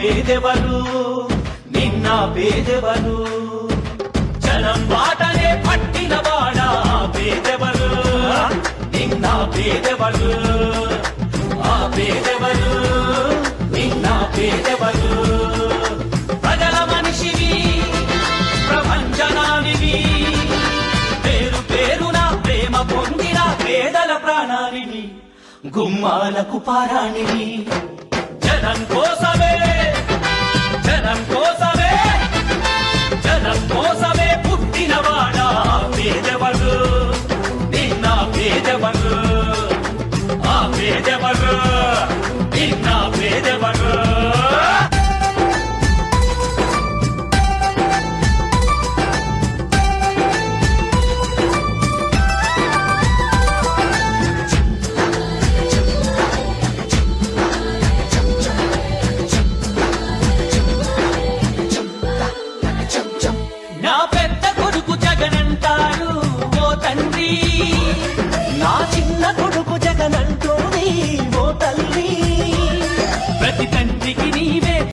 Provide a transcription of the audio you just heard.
పేదెవరు నిన్న పేదెవరు జనం మాటనే పట్టినవాడా పేదెవరు నిన్న పేదెవరు ఆ పేదెవరు నిన్న పేదెవరు ప్రజల మనిషివి ప్రపంచనానివి పేరు పేరున ప్రేమ పొందిన పేదల ప్రాణానివి గుమ్మాలకు పారాణివి జనం కోసమే జనం కోసమే జనం కోసమే పుట్టినవాడా పేదెవరు నిన్న పేదెవరు ఆ పేదెవరు నిన్న పేదెవరు నా పెద్ద కొడుకు జగనంటారు ఓ తండ్రి